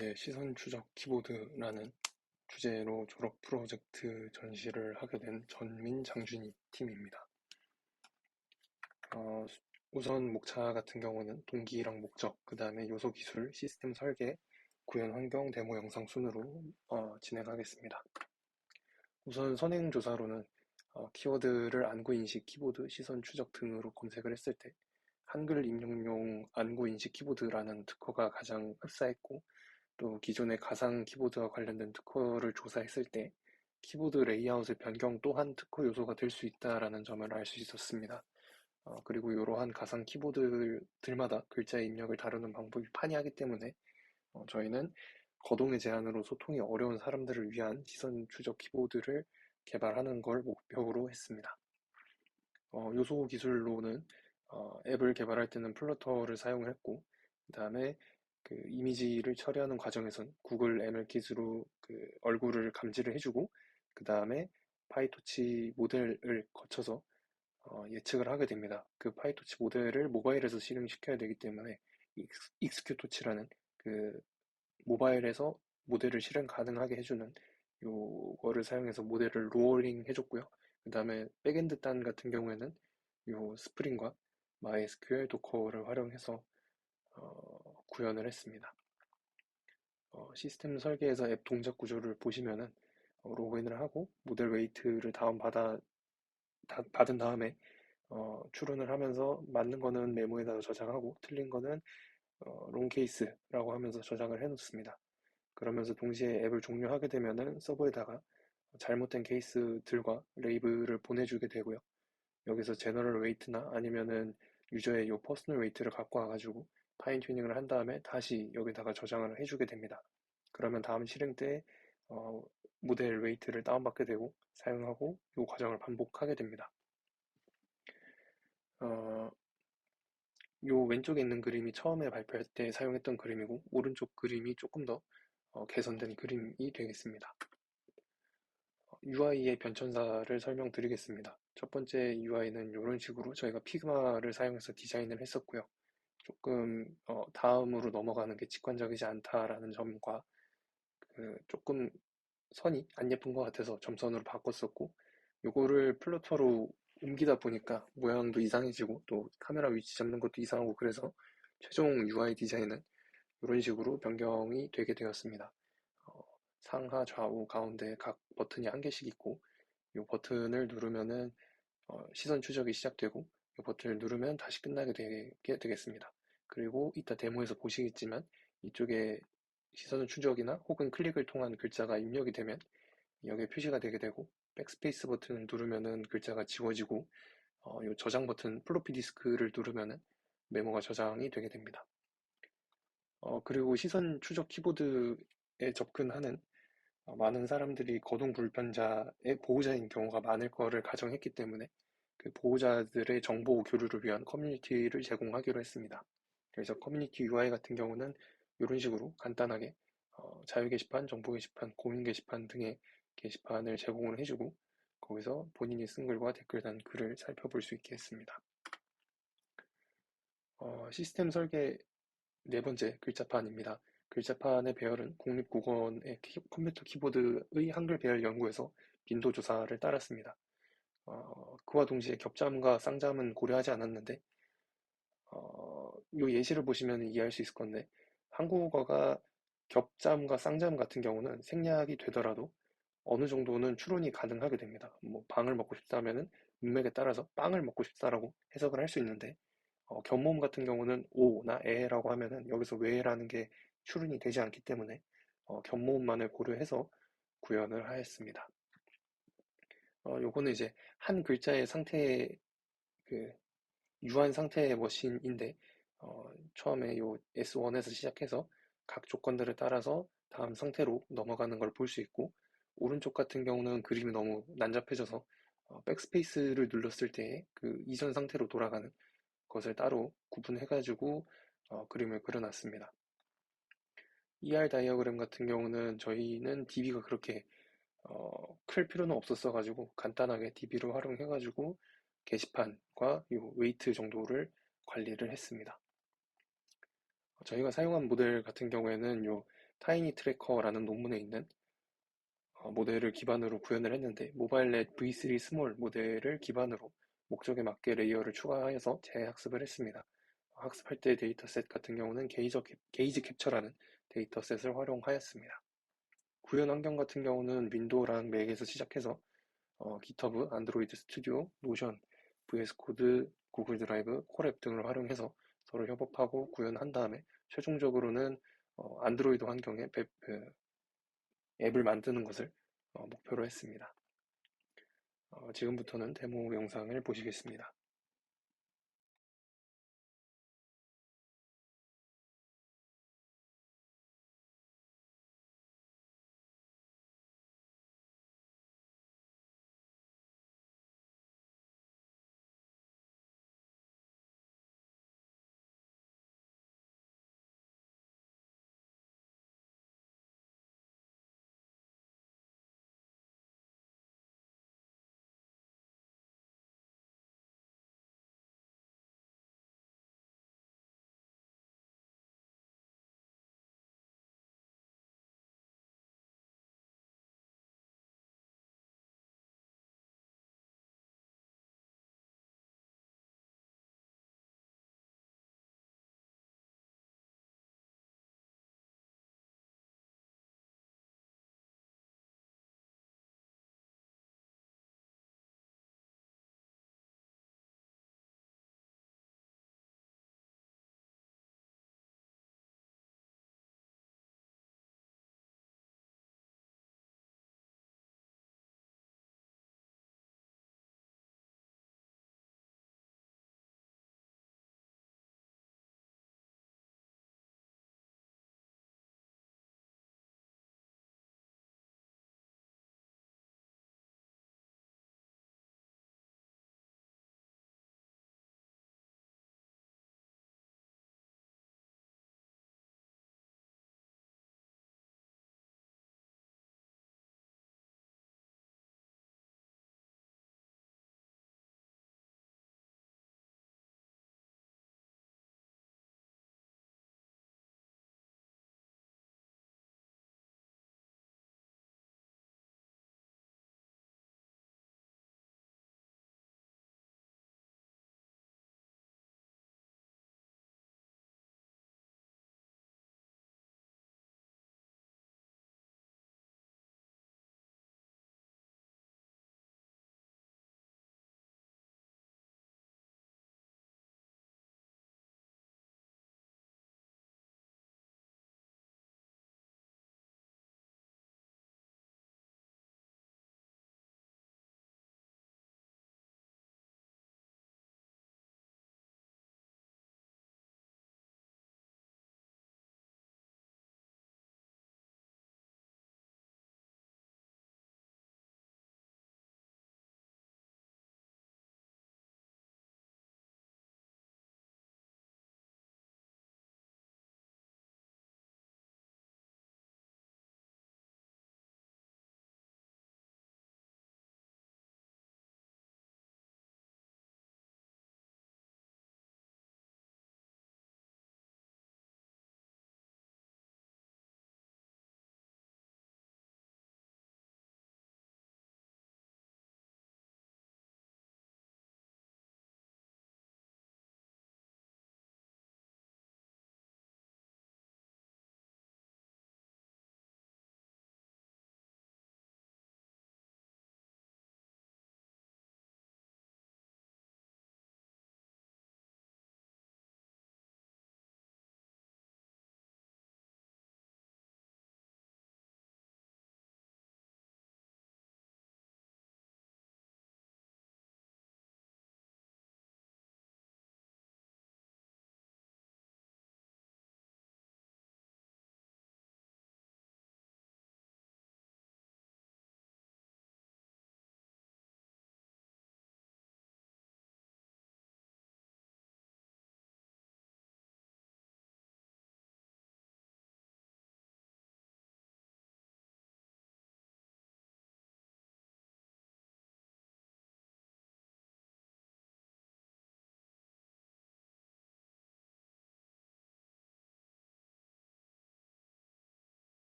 저의 시선 추적 키보드라는 주제로 졸업 프로젝트 전시를 하게 된 전민장준이 팀입니다. 어, 우선 목차 같은 경우는 동기랑 목적, 그 다음에 요소 기술, 시스템 설계, 구현 환경 데모 영상 순으로 진행하겠습니다. 우선 선행 조사로는 키워드를 안구 인식 키보드, 시선 추적 등으로 검색을 했을 때 한글 입력용 안구 인식 키보드라는 특허가 가장 흡사했고, 또 기존의 가상 키보드와 관련된 특허를 조사했을 때 키보드 레이아웃의 변경 또한 특허 요소가 될 수 있다라는 점을 알 수 있었습니다. 그리고 이러한 가상 키보드들마다 글자의 입력을 다루는 방법이 판이하기 때문에 저희는 거동의 제한으로 소통이 어려운 사람들을 위한 시선 추적 키보드를 개발하는 걸 목표로 했습니다. 요소 기술로는 앱을 개발할 때는 플러터를 사용했고, 그 다음에 그 이미지를 처리하는 과정에선 구글 MLKit으로 그 얼굴을 감지를 해주고, 그 다음에 파이토치 모델을 거쳐서 예측을 하게 됩니다. 그 파이토치 모델을 모바일에서 실행시켜야 되기 때문에 익스큐토치라는 그 모바일에서 모델을 실행 가능하게 해주는 요거를 사용해서 모델을 로어링 해줬고요. 그 다음에 백엔드 단 같은 경우에는 요 스프링과 MySQL 도커를 활용해서 구현을 했습니다. 시스템 설계에서 앱 동작 구조를 보시면은 로그인을 하고 모델 웨이트를 받은 다음에 추론을 하면서 맞는 거는 메모에다가 저장하고 틀린 거는 롱 케이스라고 하면서 저장을 해 놓습니다. 그러면서 동시에 앱을 종료하게 되면은 서버에다가 잘못된 케이스들과 레이블을 보내주게 되고요. 여기서 제너럴 웨이트나 아니면은 유저의 요 퍼스널 웨이트를 갖고 와가지고 파인 튜닝을 한 다음에 다시 여기다가 저장을 해주게 됩니다. 그러면 다음 실행 때 어, 모델 웨이트를 다운받게 되고 사용하고 이 과정을 반복하게 됩니다. 어, 요 왼쪽에 있는 그림이 처음에 발표할 때 사용했던 그림이고 오른쪽 그림이 조금 더 개선된 그림이 되겠습니다. UI의 변천사를 설명드리겠습니다. 첫 번째 UI는 이런 식으로 저희가 피그마를 사용해서 디자인을 했었고요. 조금 다음으로 넘어가는 게 직관적이지 않다라는 점과 조금 선이 안 예쁜 것 같아서 점선으로 바꿨었고, 요거를 플로터로 옮기다 보니까 모양도 이상해지고 또 카메라 위치 잡는 것도 이상하고, 그래서 최종 UI 디자인은 이런 식으로 변경이 되게 되었습니다. 어, 상하 좌우 가운데 각 버튼이 한 개씩 있고, 이 버튼을 누르면은 시선 추적이 시작되고, 이 버튼을 누르면 다시 끝나게 되겠습니다. 그리고 이따 데모에서 보시겠지만 이쪽에 시선 추적이나 혹은 클릭을 통한 글자가 입력이 되면 여기에 표시가 되게 되고, 백스페이스 버튼을 누르면은 글자가 지워지고, 이 저장 버튼 플로피 디스크를 누르면은 메모가 저장이 되게 됩니다. 그리고 시선 추적 키보드에 접근하는 많은 사람들이 거동 불편자의 보호자인 경우가 많을 거를 가정했기 때문에 그 보호자들의 정보 교류를 위한 커뮤니티를 제공하기로 했습니다. 그래서 커뮤니티 UI 같은 경우는 이런 식으로 간단하게 자유 게시판, 정보 게시판, 고민 게시판 등의 게시판을 제공을 해주고, 거기서 본인이 쓴 글과 댓글 단 글을 살펴볼 수 있게 했습니다. 시스템 설계 네 번째 글자판입니다. 글자판의 배열은 국립국어원의 컴퓨터 키보드의 한글 배열 연구에서 빈도 조사를 따랐습니다. 그와 동시에 겹자음과 쌍자음은 고려하지 않았는데, 이 예시를 보시면 이해할 수 있을 건데, 한국어가 겹자음과 쌍자음 같은 경우는 생략이 되더라도 어느 정도는 추론이 가능하게 됩니다. 뭐 방을 먹고 싶다면은 문맥에 따라서 빵을 먹고 싶다라고 해석을 할 수 있는데, 견모음 같은 경우는 오나 에라고 하면은 여기서 왜라는 게 추론이 되지 않기 때문에 견모음만을 고려해서 구현을 하였습니다. 요거는 이제 한 글자의 상태의 그 유한 상태의 머신인데, 처음에 요 S1에서 시작해서 각 조건들을 따라서 다음 상태로 넘어가는 걸 볼 수 있고, 오른쪽 같은 경우는 그림이 너무 난잡해져서 백스페이스를 눌렀을 때 그 이전 상태로 돌아가는 것을 따로 구분해가지고 그림을 그려놨습니다. ER 다이어그램 같은 경우는 저희는 DB가 그렇게 클 필요는 없었어가지고 간단하게 DB를 활용해가지고 게시판과 요 웨이트 정도를 관리를 했습니다. 저희가 사용한 모델 같은 경우에는 요 타이니 트래커라는 논문에 있는 모델을 기반으로 구현을 했는데 모바일 넷 V3 스몰 모델을 기반으로 목적에 맞게 레이어를 추가해서 재학습을 했습니다. 학습할 때 데이터셋 같은 경우는 게이지 캡처라는 데이터셋을 활용하였습니다. 구현 환경 같은 경우는 윈도우랑 맥에서 시작해서 GitHub, 안드로이드 스튜디오, 노션, VS 코드, 구글 드라이브, 콜앱 등을 활용해서 서로 협업하고 구현한 다음에 최종적으로는 안드로이드 환경에 앱을 만드는 것을 목표로 했습니다. 지금부터는 데모 영상을 보시겠습니다.